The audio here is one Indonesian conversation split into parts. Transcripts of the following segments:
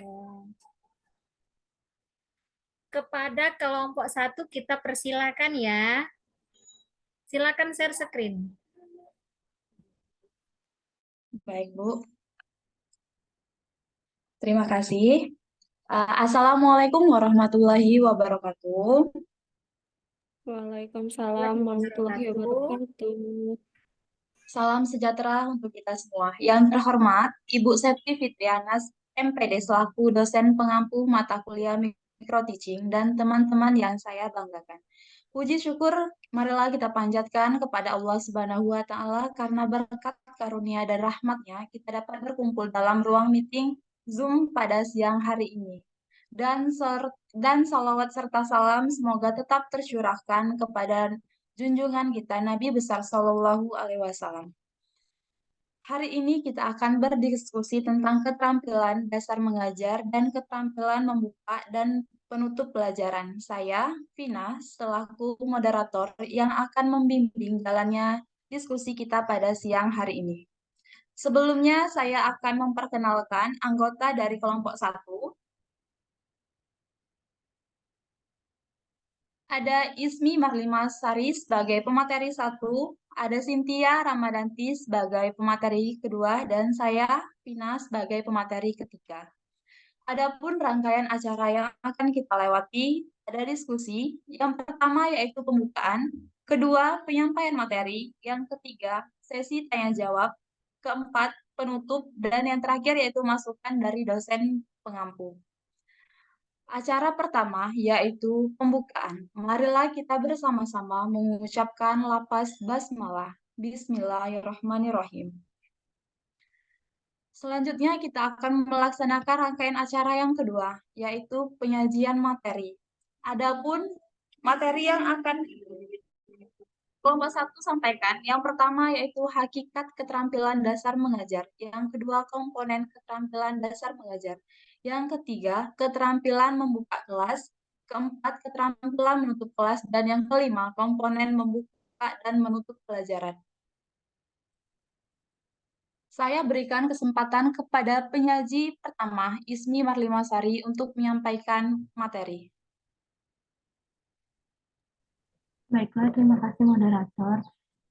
Oh. Kepada kelompok satu kita persilakan ya. Silakan share screen. Baik, Bu. Terima kasih. Assalamualaikum warahmatullahi wabarakatuh. Waalaikumsalam warahmatullahi Wabarakatuh. wabarakatuh. Salam sejahtera untuk kita semua. Yang terhormat, Ibu Septi Fitrianas, MPD selaku dosen pengampu mata kuliah Micro Teaching dan teman-teman yang saya banggakan. Puji syukur, marilah kita panjatkan kepada Allah Subhanahu wa Ta'ala karena berkat karunia dan rahmatnya kita dapat berkumpul dalam ruang meeting Zoom pada siang hari ini. Dan salawat serta salam semoga tetap tercurahkan kepada junjungan kita Nabi besar Shallallahu Alaihi Wasallam. Hari ini kita akan berdiskusi tentang keterampilan dasar mengajar dan keterampilan membuka dan penutup pelajaran. Saya, Vina, selaku moderator yang akan membimbing jalannya diskusi kita pada siang hari ini. Sebelumnya, saya akan memperkenalkan anggota dari kelompok 1. Ada Ismi Marlima Sari sebagai pemateri 1, ada Cynthia Ramadanti sebagai pemateri kedua, dan saya, Vina, sebagai pemateri ketiga. Adapun rangkaian acara yang akan kita lewati, ada diskusi. Yang pertama yaitu pembukaan, kedua penyampaian materi, yang ketiga sesi tanya jawab, keempat penutup, dan yang terakhir yaitu masukan dari dosen pengampu. Acara pertama yaitu pembukaan. Marilah kita bersama-sama mengucapkan lafaz basmalah. Bismillahirrahmanirrahim. Selanjutnya kita akan melaksanakan rangkaian acara yang kedua, yaitu penyajian materi. Adapun materi yang akan kelompok 1 sampaikan, yang pertama yaitu hakikat keterampilan dasar mengajar, yang kedua komponen keterampilan dasar mengajar, yang ketiga keterampilan membuka kelas, keempat keterampilan menutup kelas, dan yang kelima komponen membuka dan menutup pelajaran. Saya berikan kesempatan kepada penyaji pertama, Ismi Marlimasari, untuk menyampaikan materi. Baiklah, terima kasih moderator.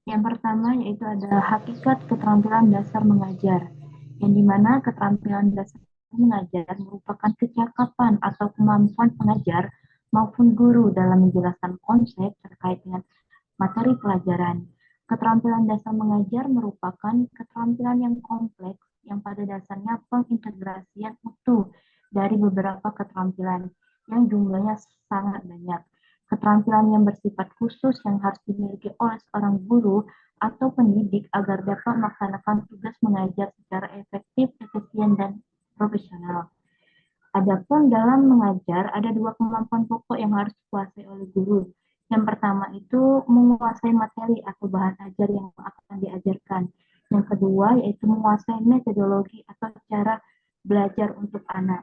Yang pertama yaitu adalah hakikat keterampilan dasar mengajar, yang dimana keterampilan dasar mengajar merupakan kecakapan atau kemampuan pengajar maupun guru dalam menjelaskan konsep terkait dengan materi pelajaran. Keterampilan dasar mengajar merupakan keterampilan yang kompleks yang pada dasarnya pengintegrasian utuh dari beberapa keterampilan yang jumlahnya sangat banyak. Keterampilan yang bersifat khusus yang harus dimiliki oleh seorang guru atau pendidik agar dapat melaksanakan tugas mengajar secara efektif, efisien, dan profesional. Adapun dalam mengajar, ada dua kemampuan pokok yang harus dikuasai oleh guru. Yang pertama itu menguasai materi atau bahan ajar yang akan diajarkan. Yang kedua yaitu menguasai metodologi atau cara belajar untuk anak,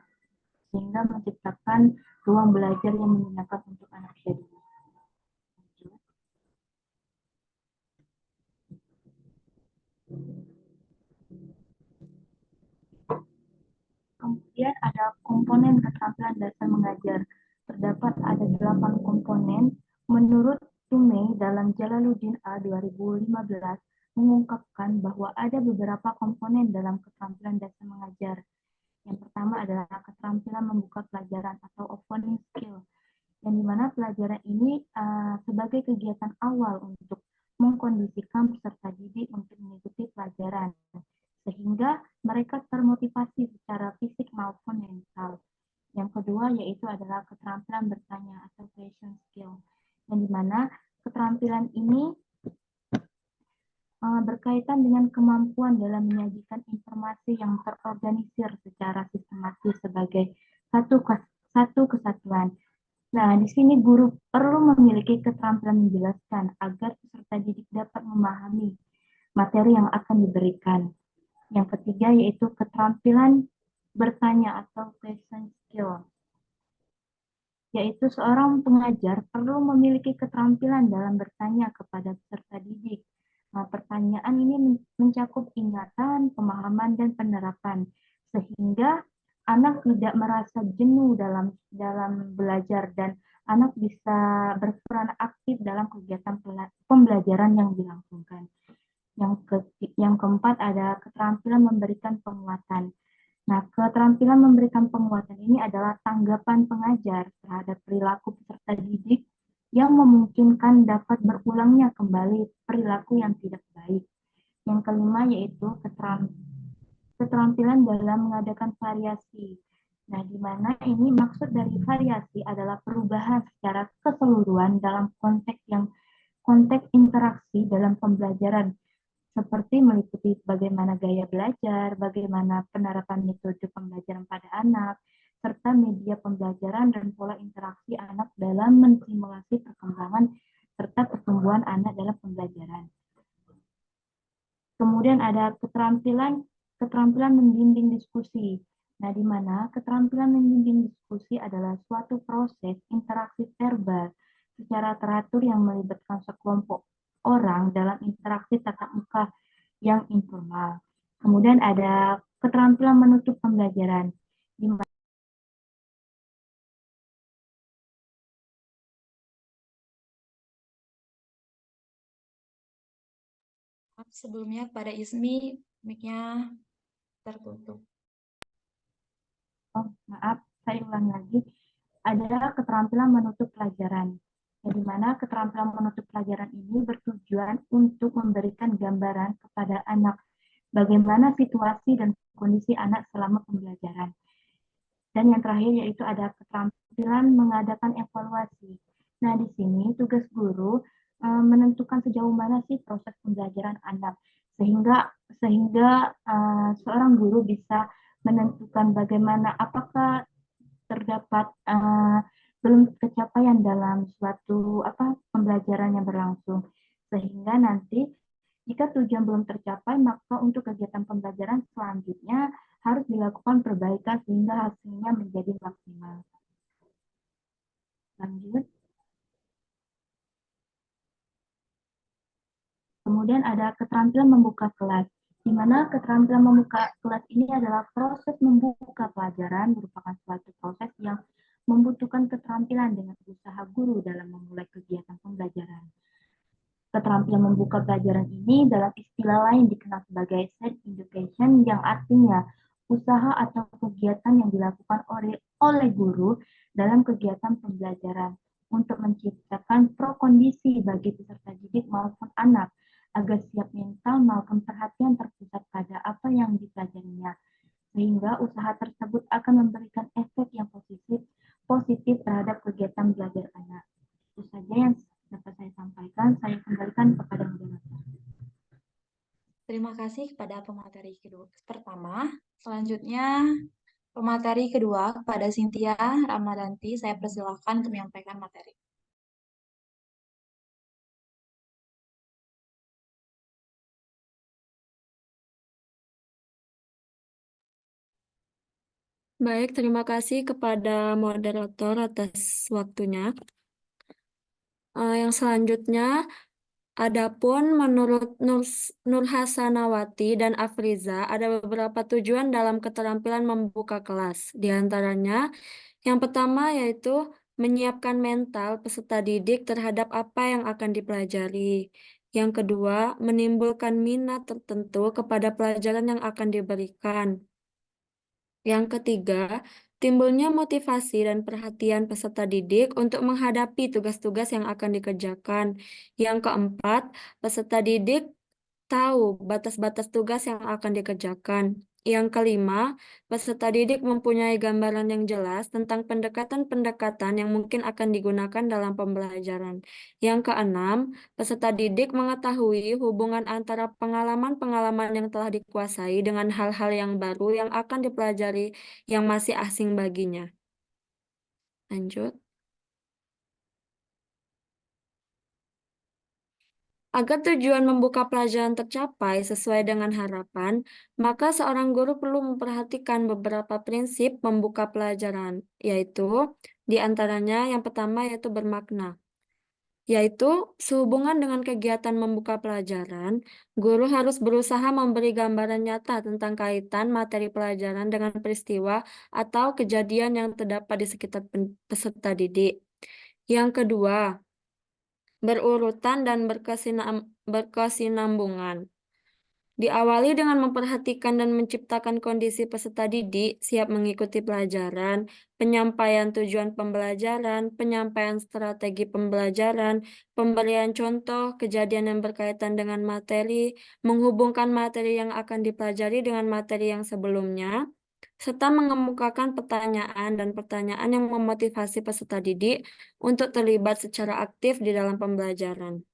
sehingga menciptakan ruang belajar yang menyenangkan untuk anak didik. Kemudian ada komponen keterampilan dasar mengajar. Terdapat ada 8 komponen. Menurut Tumei dalam Jalaluddin A 2015 mengungkapkan bahwa ada beberapa komponen dalam keterampilan dasar mengajar. Yang pertama adalah keterampilan membuka pelajaran atau opening skill, yang dimana pelajaran ini sebagai kegiatan awal untuk mengkondisikan peserta didik untuk mengikuti pelajaran, sehingga mereka termotivasi secara fisik maupun mental. Yang kedua yaitu adalah keterampilan bertanya atau question skill, yang dimana keterampilan ini berkaitan dengan kemampuan dalam menyajikan informasi yang terorganisir secara sistematis sebagai satu kesatuan. Nah, di sini guru perlu memiliki keterampilan menjelaskan agar peserta didik dapat memahami materi yang akan diberikan. Yang ketiga yaitu keterampilan bertanya atau question skill, yaitu seorang pengajar perlu memiliki keterampilan dalam bertanya kepada peserta didik. Nah, pertanyaan ini mencakup ingatan, pemahaman, dan penerapan, sehingga anak tidak merasa jenuh dalam belajar dan anak bisa berperan aktif dalam kegiatan pembelajaran yang dilangsungkan. Yang keempat ada keterampilan memberikan penguatan. Nah, keterampilan memberikan penguatan ini adalah tanggapan pengajar terhadap perilaku peserta didik yang memungkinkan dapat berulangnya kembali perilaku yang tidak baik. Yang kelima yaitu keterampilan dalam mengadakan variasi. Nah, di mana ini maksud dari variasi adalah perubahan secara keseluruhan dalam konteks interaksi dalam pembelajaran, seperti meliputi bagaimana gaya belajar, bagaimana penerapan metode pembelajaran pada anak, serta media pembelajaran dan pola interaksi anak dalam mensimulasi perkembangan serta pertumbuhan anak dalam pembelajaran. Kemudian ada keterampilan membimbing diskusi. Nah, di mana keterampilan membimbing diskusi adalah suatu proses interaksi verbal secara teratur yang melibatkan sekelompok orang dalam interaksi tatap muka yang informal. Kemudian ada keterampilan menutup pembelajaran, di mana Sebelumnya kepada Ismi, mic-nya tertutup. Oh, maaf, saya ulang lagi. Ada keterampilan menutup pelajaran, di mana keterampilan menutup pelajaran ini bertujuan untuk memberikan gambaran kepada anak bagaimana situasi dan kondisi anak selama pembelajaran. Dan yang terakhir yaitu ada keterampilan mengadakan evaluasi. Nah, di sini tugas guru menentukan sejauh mana sih proses pembelajaran anak, sehingga seorang guru bisa menentukan bagaimana apakah terdapat belum kecapaian dalam suatu pembelajaran yang berlangsung, sehingga nanti jika tujuan belum tercapai, maka untuk kegiatan pembelajaran selanjutnya harus dilakukan perbaikan sehingga hasilnya menjadi maksimal. Lanjut. Kemudian ada keterampilan membuka kelas, di mana keterampilan membuka kelas ini adalah proses membuka pelajaran merupakan suatu proses yang membutuhkan keterampilan dengan usaha guru dalam memulai kegiatan pembelajaran. Keterampilan membuka pelajaran ini dalam istilah lain dikenal sebagai set education, yang artinya usaha atau kegiatan yang dilakukan oleh guru dalam kegiatan pembelajaran untuk menciptakan prakondisi bagi peserta didik maupun anak agar siap mental maupun perhatian terpusat pada apa yang dipelajarinya, sehingga usaha tersebut akan memberikan efek yang positif terhadap kegiatan belajar anak. Itu saja yang dapat saya sampaikan. Saya kembalikan kepada moderator. Terima kasih kepada pemateri pertama. Selanjutnya, pemateri kedua kepada Cynthia Ramadanti. Saya persilahkan untuk menyampaikan materi. Baik, terima kasih kepada moderator atas waktunya. Yang selanjutnya, adapun menurut Nur Hasanawati dan Afriza, ada beberapa tujuan dalam keterampilan membuka kelas. Di antaranya, yang pertama yaitu menyiapkan mental peserta didik terhadap apa yang akan dipelajari. Yang kedua, menimbulkan minat tertentu kepada pelajaran yang akan diberikan. Yang ketiga, timbulnya motivasi dan perhatian peserta didik untuk menghadapi tugas-tugas yang akan dikerjakan. Yang keempat, peserta didik tahu batas-batas tugas yang akan dikerjakan. Yang kelima, peserta didik mempunyai gambaran yang jelas tentang pendekatan-pendekatan yang mungkin akan digunakan dalam pembelajaran. Yang keenam, peserta didik mengetahui hubungan antara pengalaman-pengalaman yang telah dikuasai dengan hal-hal yang baru yang akan dipelajari yang masih asing baginya. Lanjut. Agar tujuan membuka pelajaran tercapai sesuai dengan harapan, maka seorang guru perlu memperhatikan beberapa prinsip membuka pelajaran, yaitu di antaranya yang pertama yaitu bermakna. yaitu sehubungan dengan kegiatan membuka pelajaran, guru harus berusaha memberi gambaran nyata tentang kaitan materi pelajaran dengan peristiwa atau kejadian yang terdapat di sekitar peserta didik. Yang kedua, berurutan dan berkesinambungan. Diawali dengan memperhatikan dan menciptakan kondisi peserta didik siap mengikuti pelajaran, penyampaian tujuan pembelajaran, penyampaian strategi pembelajaran, pemberian contoh kejadian yang berkaitan dengan materi, menghubungkan materi yang akan dipelajari dengan materi yang sebelumnya, serta mengemukakan pertanyaan dan pertanyaan yang memotivasi peserta didik untuk terlibat secara aktif di dalam pembelajaran.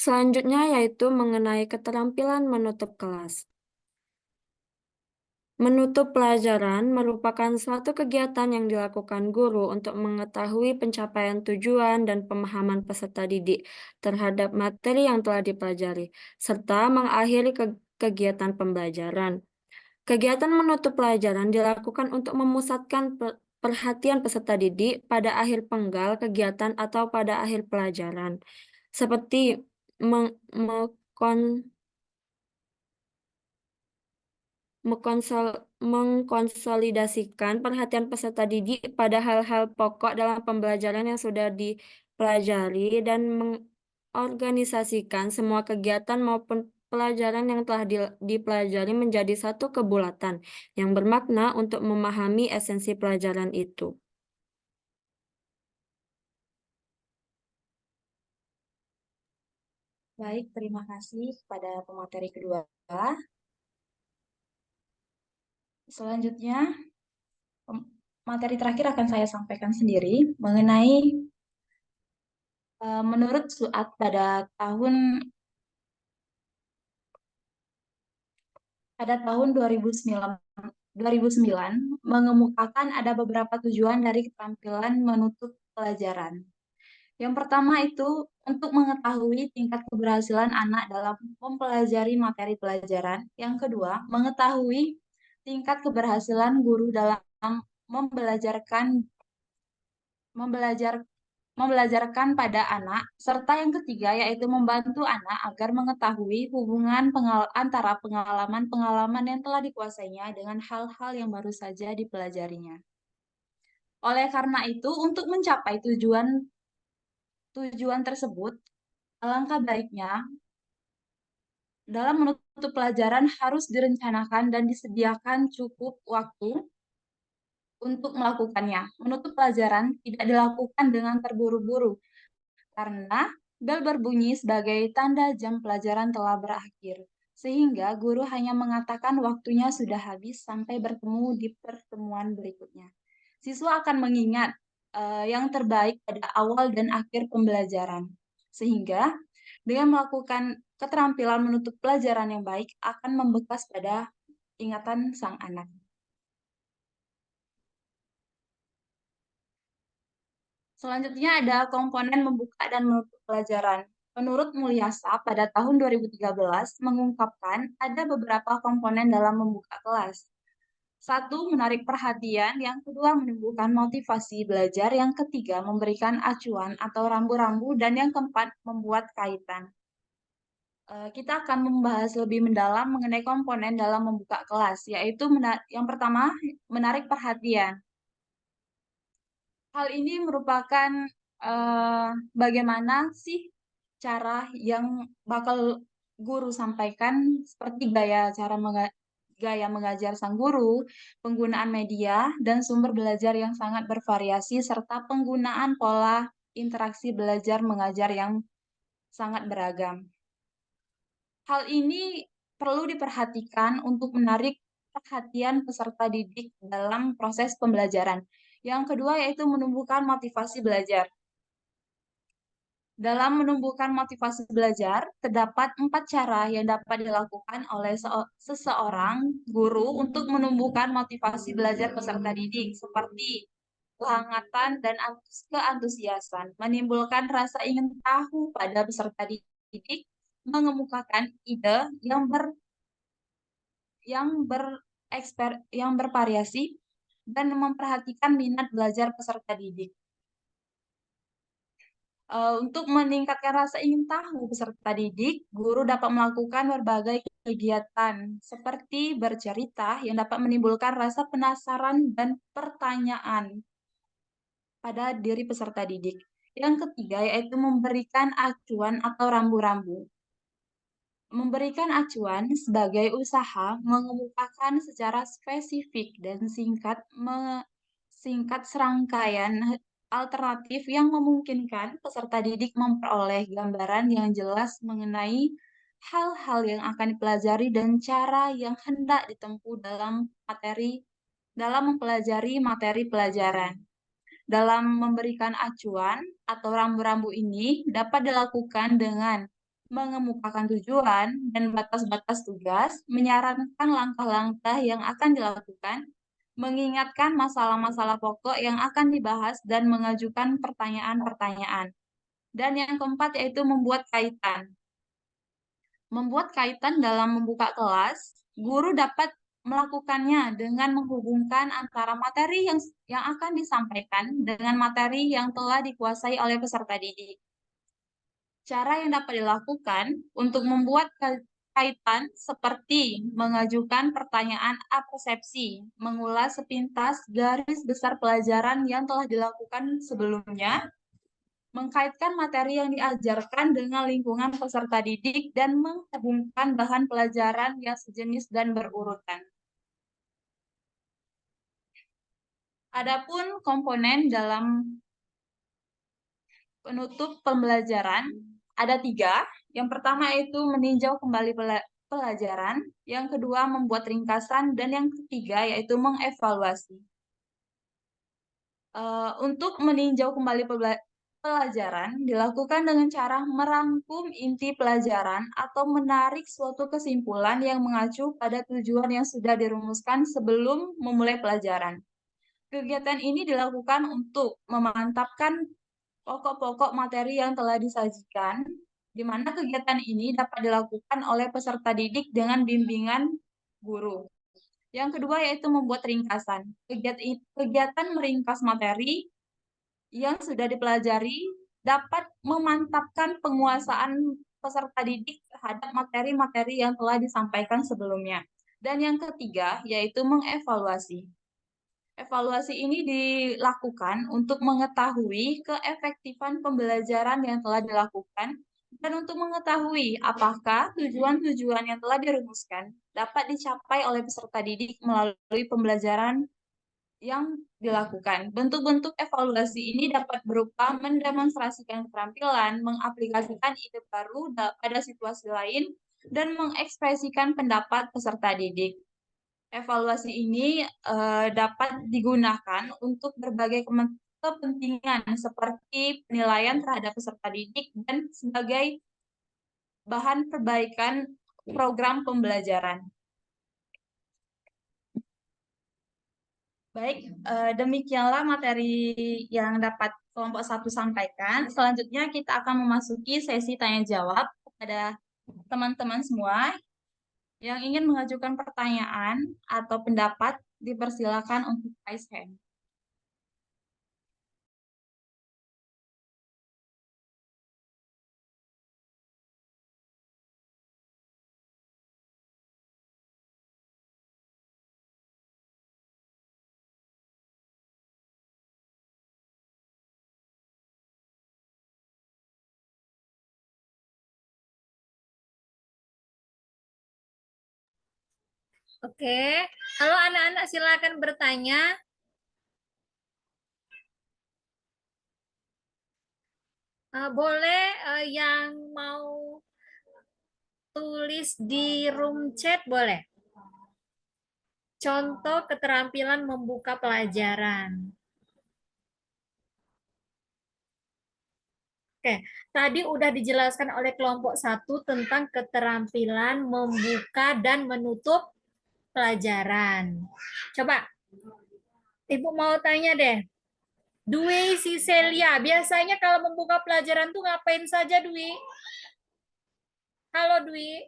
Selanjutnya yaitu mengenai keterampilan menutup kelas. Menutup pelajaran merupakan suatu kegiatan yang dilakukan guru untuk mengetahui pencapaian tujuan dan pemahaman peserta didik terhadap materi yang telah dipelajari, serta mengakhiri kegiatan pembelajaran. Kegiatan menutup pelajaran dilakukan untuk memusatkan perhatian peserta didik pada akhir penggal kegiatan atau pada akhir pelajaran, seperti mengkonsolidasikan perhatian peserta didik pada hal-hal pokok dalam pembelajaran yang sudah dipelajari dan mengorganisasikan semua kegiatan maupun pelajaran yang telah dipelajari menjadi satu kebulatan yang bermakna untuk memahami esensi pelajaran itu. Baik, terima kasih kepada pemateri kedua. Selanjutnya, materi terakhir akan saya sampaikan sendiri mengenai menurut Suat pada tahun 2009 mengemukakan ada beberapa tujuan dari keterampilan menutup pelajaran. Yang pertama itu untuk mengetahui tingkat keberhasilan anak dalam mempelajari materi pelajaran. Yang kedua, mengetahui tingkat keberhasilan guru dalam membelajarkan pada anak, serta yang ketiga yaitu membantu anak agar mengetahui hubungan antara pengalaman-pengalaman yang telah dikuasainya dengan hal-hal yang baru saja dipelajarinya. Oleh karena itu, untuk mencapai tujuan tersebut, alangkah baiknya dalam menutup pelajaran harus direncanakan dan disediakan cukup waktu untuk melakukannya. Menutup pelajaran tidak dilakukan dengan terburu-buru, karena bel berbunyi sebagai tanda jam pelajaran telah berakhir, sehingga guru hanya mengatakan waktunya sudah habis sampai bertemu di pertemuan berikutnya. Siswa akan mengingat yang terbaik pada awal dan akhir pembelajaran, sehingga dengan melakukan keterampilan menutup pelajaran yang baik akan membekas pada ingatan sang anak. Selanjutnya ada komponen membuka dan menutup pelajaran. Menurut Mulyasa, pada tahun 2013 mengungkapkan ada beberapa komponen dalam membuka kelas. Satu, menarik perhatian. Yang kedua, menumbuhkan motivasi belajar. Yang ketiga, memberikan acuan atau rambu-rambu. Dan yang keempat, membuat kaitan. Kita akan membahas lebih mendalam mengenai komponen dalam membuka kelas, yaitu yang pertama, menarik perhatian. Hal ini merupakan bagaimana sih cara yang bakal guru sampaikan, seperti gaya mengajar sang guru, penggunaan media, dan sumber belajar yang sangat bervariasi, serta penggunaan pola interaksi belajar mengajar yang sangat beragam. Hal ini perlu diperhatikan untuk menarik perhatian peserta didik dalam proses pembelajaran. Yang kedua yaitu menumbuhkan motivasi belajar. Dalam menumbuhkan motivasi belajar, terdapat 4 cara yang dapat dilakukan oleh seseorang guru untuk menumbuhkan motivasi belajar peserta didik, seperti kehangatan dan keantusiasan, menimbulkan rasa ingin tahu pada peserta didik, mengemukakan ide yang bervariasi, dan memperhatikan minat belajar peserta didik. Untuk meningkatkan rasa ingin tahu peserta didik, guru dapat melakukan berbagai kegiatan seperti bercerita yang dapat menimbulkan rasa penasaran dan pertanyaan pada diri peserta didik. Yang ketiga yaitu memberikan acuan atau rambu-rambu. Memberikan acuan sebagai usaha mengemukakan secara spesifik dan singkat serangkaian alternatif yang memungkinkan peserta didik memperoleh gambaran yang jelas mengenai hal-hal yang akan dipelajari dan cara yang hendak ditempuh dalam mempelajari materi pelajaran. Dalam memberikan acuan atau rambu-rambu ini dapat dilakukan dengan mengemukakan tujuan dan batas-batas tugas, menyarankan langkah-langkah yang akan dilakukan, mengingatkan masalah-masalah pokok yang akan dibahas, dan mengajukan pertanyaan-pertanyaan. Dan yang keempat yaitu membuat kaitan. Membuat kaitan dalam membuka kelas, guru dapat melakukannya dengan menghubungkan antara materi yang akan disampaikan dengan materi yang telah dikuasai oleh peserta didik. Cara yang dapat dilakukan untuk membuat kaitan seperti mengajukan pertanyaan persepsi, mengulas sepintas garis besar pelajaran yang telah dilakukan sebelumnya, mengkaitkan materi yang diajarkan dengan lingkungan peserta didik, dan menghubungkan bahan pelajaran yang sejenis dan berurutan. Adapun komponen dalam penutup pembelajaran ada 3. Yang pertama itu meninjau kembali pelajaran, yang kedua membuat ringkasan, dan yang ketiga yaitu mengevaluasi. Untuk meninjau kembali pelajaran dilakukan dengan cara merangkum inti pelajaran atau menarik suatu kesimpulan yang mengacu pada tujuan yang sudah dirumuskan sebelum memulai pelajaran. Kegiatan ini dilakukan untuk memantapkan pokok-pokok materi yang telah disajikan, di mana kegiatan ini dapat dilakukan oleh peserta didik dengan bimbingan guru. Yang kedua yaitu membuat ringkasan. Kegiatan meringkas materi yang sudah dipelajari dapat memantapkan penguasaan peserta didik terhadap materi-materi yang telah disampaikan sebelumnya. Dan yang ketiga yaitu mengevaluasi. Evaluasi ini dilakukan untuk mengetahui keefektifan pembelajaran yang telah dilakukan dan untuk mengetahui apakah tujuan-tujuan yang telah dirumuskan dapat dicapai oleh peserta didik melalui pembelajaran yang dilakukan. Bentuk-bentuk evaluasi ini dapat berupa mendemonstrasikan keterampilan, mengaplikasikan ide baru pada situasi lain, dan mengekspresikan pendapat peserta didik. Evaluasi ini dapat digunakan untuk berbagai kepentingan seperti penilaian terhadap peserta didik dan sebagai bahan perbaikan program pembelajaran. Baik, demikianlah materi yang dapat kelompok 1 sampaikan. Selanjutnya kita akan memasuki sesi tanya-jawab kepada teman-teman semua. Yang ingin mengajukan pertanyaan atau pendapat, dipersilakan untuk raise hand. Oke, halo anak-anak, silakan bertanya. Boleh yang mau tulis di room chat boleh. Contoh keterampilan membuka pelajaran. Oke, tadi udah dijelaskan oleh kelompok 1 tentang keterampilan membuka dan menutup pelajaran. Coba, Ibu mau tanya deh. Dwi Siselia, biasanya kalau membuka pelajaran tuh ngapain saja, Dwi? Halo, Dwi.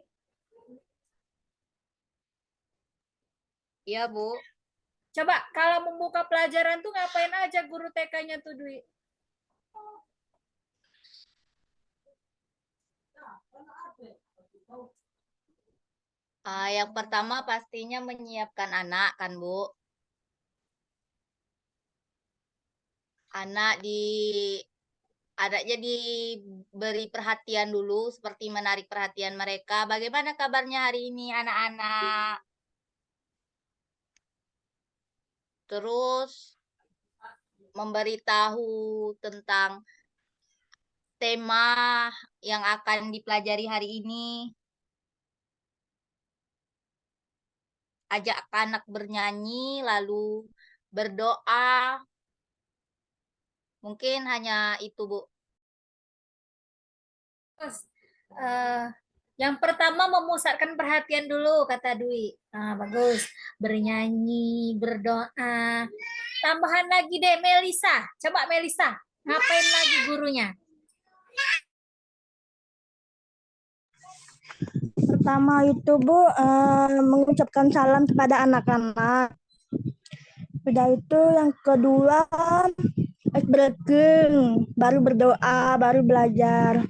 Iya, Bu. Coba kalau membuka pelajaran tuh ngapain aja guru TK-nya tuh, Dwi? Yang pertama pastinya menyiapkan anak kan, Bu. Anak anaknya diberi perhatian dulu, seperti menarik perhatian mereka. Bagaimana kabarnya hari ini anak-anak? Terus memberitahu tentang tema yang akan dipelajari hari ini. Ajak anak bernyanyi, lalu berdoa. Mungkin hanya itu, Bu. Terus, yang pertama memusatkan perhatian dulu, kata Dwi. Nah, bagus. Bernyanyi, berdoa. Tambahan lagi deh, Melisa. Coba Melisa, ngapain lagi gurunya? Pertama itu Bu mengucapkan salam kepada anak-anak. Udah itu yang kedua breaking, baru berdoa, baru belajar.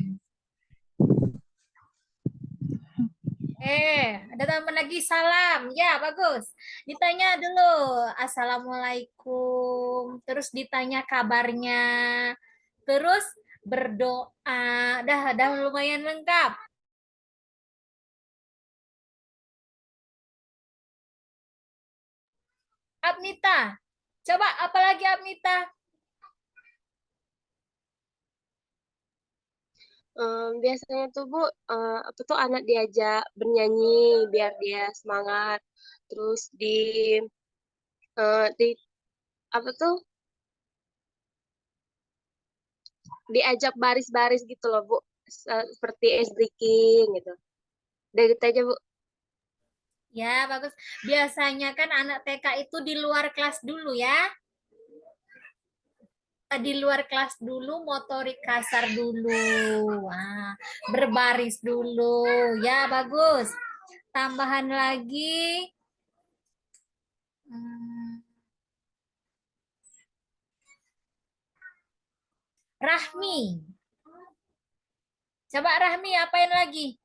Ada tambahan lagi salam. Ya, bagus. Ditanya dulu, Assalamualaikum. Terus ditanya kabarnya. Terus berdoa. Dah lumayan lengkap. Abnita. Coba apalagi Abnita? Biasanya tuh Bu, apa tuh anak diajak bernyanyi biar dia semangat. Terus di apa tuh diajak baris-baris gitu loh Bu, seperti ice breaking gitu. Udah gitu aja Bu. Ya, bagus. Biasanya kan anak TK itu di luar kelas dulu ya. Di luar kelas dulu, motorik kasar dulu. Wah, berbaris dulu. Ya, bagus. Tambahan lagi. Rahmi. Coba Rahmi, apain lagi?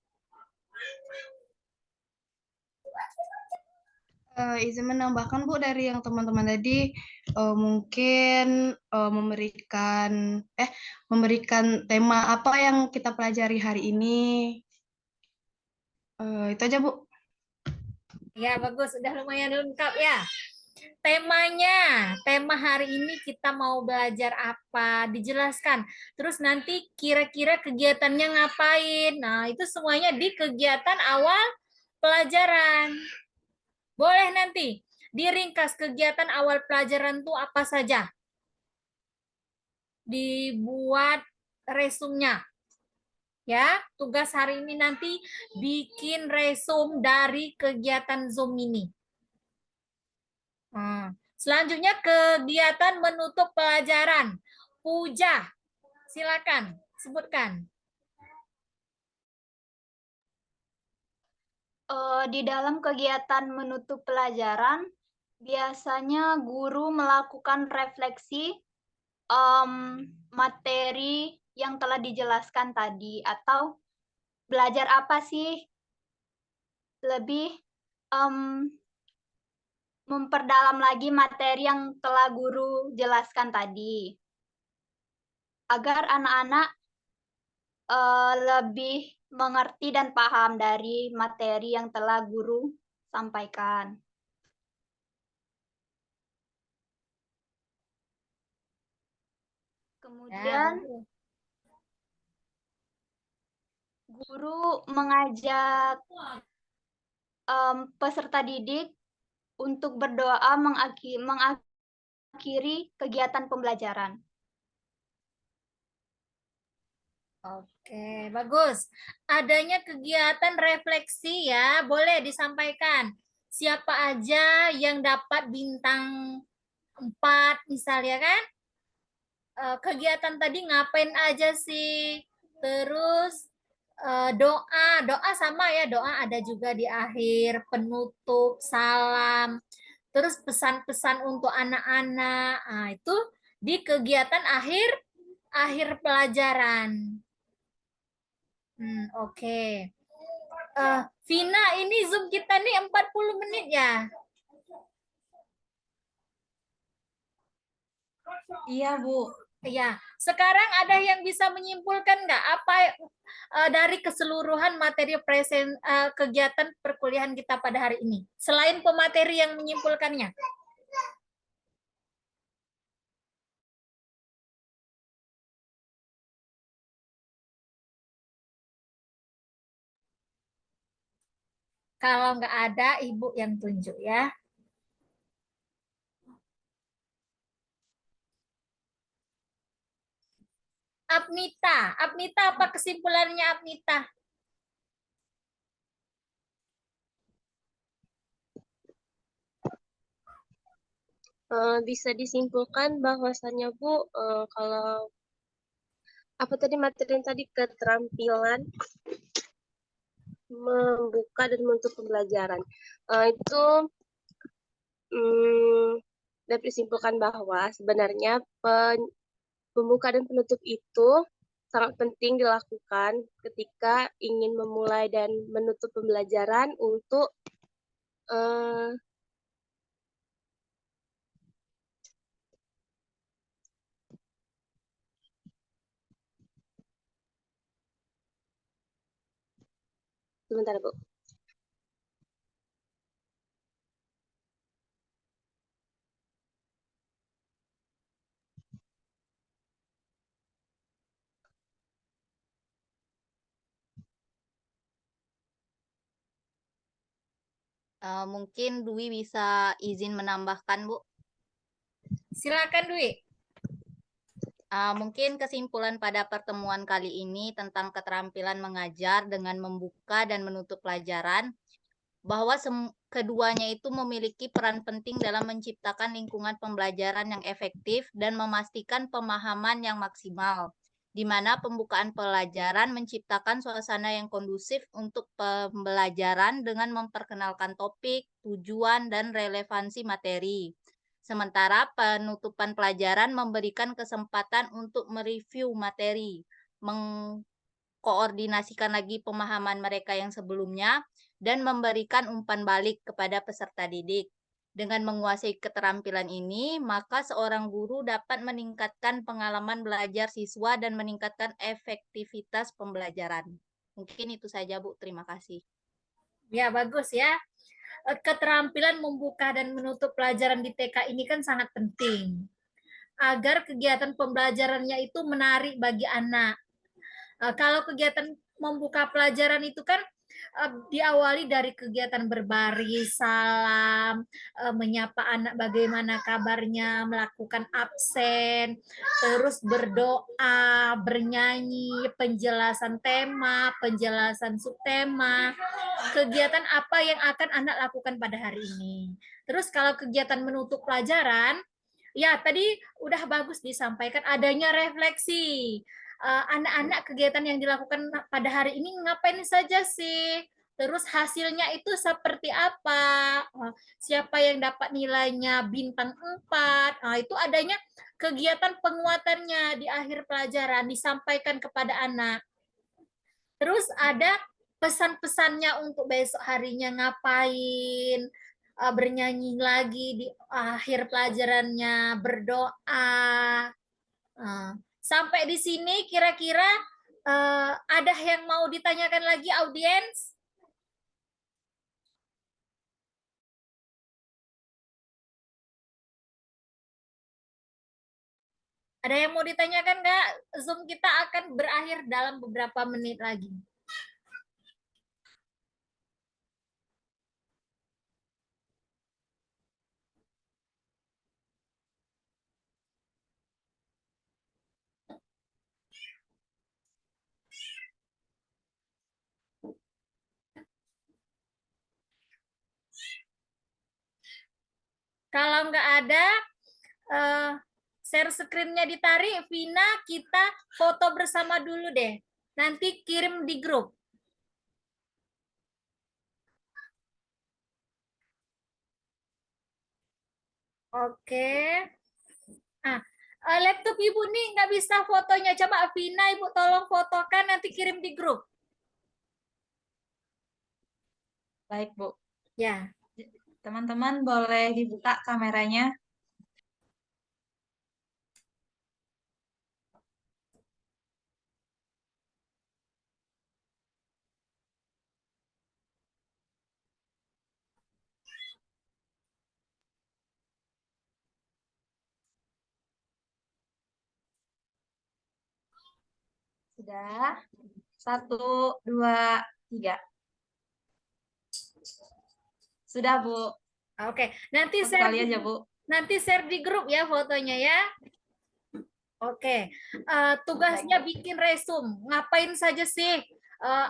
Izin menambahkan Bu dari yang teman-teman tadi, mungkin memberikan tema apa yang kita pelajari hari ini. Itu aja Bu. Ya, bagus. Udah lumayan lengkap ya. Tema hari ini kita mau belajar apa, dijelaskan. Terus nanti kira-kira kegiatannya ngapain. Nah, itu semuanya di kegiatan awal pelajaran. Boleh nanti diringkas kegiatan awal pelajaran itu apa saja. Dibuat resumnya. Ya, tugas hari ini nanti bikin resum dari kegiatan Zoom ini. Selanjutnya kegiatan menutup pelajaran. Puja, silakan sebutkan. Di dalam kegiatan menutup pelajaran, biasanya guru melakukan refleksi materi yang telah dijelaskan tadi, atau belajar apa sih, lebih memperdalam lagi materi yang telah guru jelaskan tadi, agar anak-anak lebih mengerti dan paham dari materi yang telah guru sampaikan. Kemudian guru mengajak peserta didik untuk berdoa mengakhiri kegiatan pembelajaran. Oke, bagus. Adanya kegiatan refleksi ya, boleh disampaikan. Siapa aja yang dapat bintang 4 misalnya kan? Kegiatan tadi ngapain aja sih? Terus doa sama ya, doa ada juga di akhir, penutup, salam. terus pesan-pesan untuk anak-anak. Nah, itu di kegiatan akhir pelajaran. Oke. Vina, ini Zoom kita nih 40 menit ya? Iya, Bu. Ya, sekarang ada yang bisa menyimpulkan nggak apa dari keseluruhan materi kegiatan perkuliahan kita pada hari ini? Selain pemateri yang menyimpulkannya. Kalau nggak ada, Ibu yang tunjuk ya. Apnita, apa kesimpulannya Apnita? Bisa disimpulkan bahwasannya Bu, kalau apa tadi materi yang tadi keterampilan membuka dan menutup pembelajaran. Itu dapat disimpulkan bahwa sebenarnya pembuka dan penutup itu sangat penting dilakukan ketika ingin memulai dan menutup pembelajaran untuk sebentar Bu. Mungkin Dwi bisa izin menambahkan, Bu. Silakan Dwi. Mungkin kesimpulan pada pertemuan kali ini tentang keterampilan mengajar dengan membuka dan menutup pelajaran, bahwa keduanya itu memiliki peran penting dalam menciptakan lingkungan pembelajaran yang efektif dan memastikan pemahaman yang maksimal, di mana pembukaan pelajaran menciptakan suasana yang kondusif untuk pembelajaran dengan memperkenalkan topik, tujuan, dan relevansi materi. Sementara penutupan pelajaran memberikan kesempatan untuk mereview materi, mengkoordinasikan lagi pemahaman mereka yang sebelumnya, dan memberikan umpan balik kepada peserta didik. Dengan menguasai keterampilan ini, maka seorang guru dapat meningkatkan pengalaman belajar siswa dan meningkatkan efektivitas pembelajaran. Mungkin itu saja, Bu. Terima kasih. Ya, bagus ya. Keterampilan membuka dan menutup pelajaran di TK ini kan sangat penting agar kegiatan pembelajarannya itu menarik bagi anak. Kalau kegiatan membuka pelajaran itu kan diawali dari kegiatan berbaris, salam, menyapa anak bagaimana kabarnya, melakukan absen, terus berdoa, bernyanyi, penjelasan tema, penjelasan subtema, kegiatan apa yang akan anak lakukan pada hari ini. Terus kalau kegiatan menutup pelajaran, ya tadi udah bagus disampaikan adanya refleksi. Anak-anak kegiatan yang dilakukan pada hari ini ngapain saja sih? Terus hasilnya itu seperti apa? Siapa yang dapat nilainya bintang 4? Nah, itu adanya kegiatan penguatannya di akhir pelajaran disampaikan kepada anak. Terus ada pesan-pesannya untuk besok harinya ngapain, bernyanyi lagi di akhir pelajarannya, berdoa. Sampai di sini kira-kira ada yang mau ditanyakan lagi audiens? Ada yang mau ditanyakan nggak? Zoom kita akan berakhir dalam beberapa menit lagi. Kalau nggak ada, share screen-nya ditarik, Vina, kita foto bersama dulu deh. Nanti kirim di grup. Oke. Nah, laptop Ibu nih nggak bisa fotonya. Coba Vina, Ibu tolong fotokan nanti kirim di grup. Baik, Bu. Ya. Teman-teman boleh dibuka kameranya. Sudah. 1, 2, 3. Sudah, Bu. Oke. Nanti Satu kali aja, Bu. share di grup ya fotonya ya. Oke. Tugasnya bikin resume. Ngapain saja sih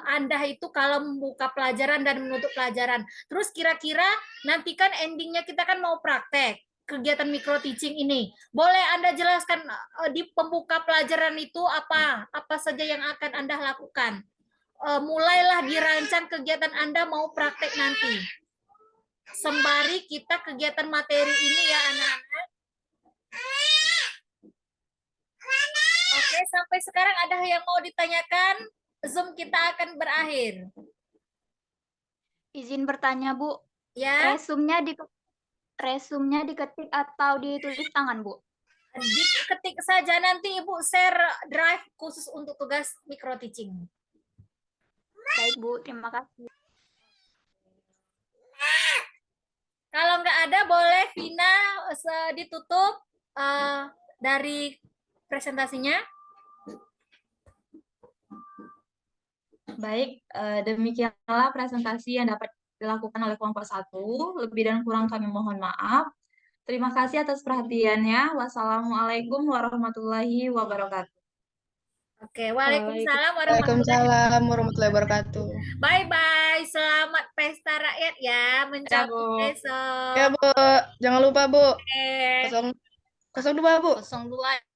Anda itu kalau membuka pelajaran dan menutup pelajaran. Terus kira-kira nanti kan endingnya kita kan mau praktek kegiatan micro teaching ini. Boleh Anda jelaskan di pembuka pelajaran itu apa saja yang akan Anda lakukan? Mulailah dirancang kegiatan Anda mau praktek nanti. Sembari kita kegiatan materi ini ya anak-anak. Oke, sampai sekarang ada yang mau ditanyakan? Zoom kita akan berakhir. Izin bertanya, Bu. Ya, Resumnya diketik atau ditulis tangan, Bu? diketik saja, nanti Ibu share drive khusus untuk tugas micro teaching. Baik, Bu. Terima kasih. Kalau nggak ada, boleh Vina ditutup dari presentasinya. Baik, demikianlah presentasi yang dapat dilakukan oleh kelompok 1. Lebih dan kurang kami mohon maaf. Terima kasih atas perhatiannya. Wassalamualaikum warahmatullahi wabarakatuh. Oke, waalaikumsalam Waalaikumsalam warahmatullahi wabarakatuh. Bye-bye. Selamat pesta rakyat ya. Mencabut Bu. besok. Ya, Bu. Jangan lupa, Bu. Oke. 02, Bu. 02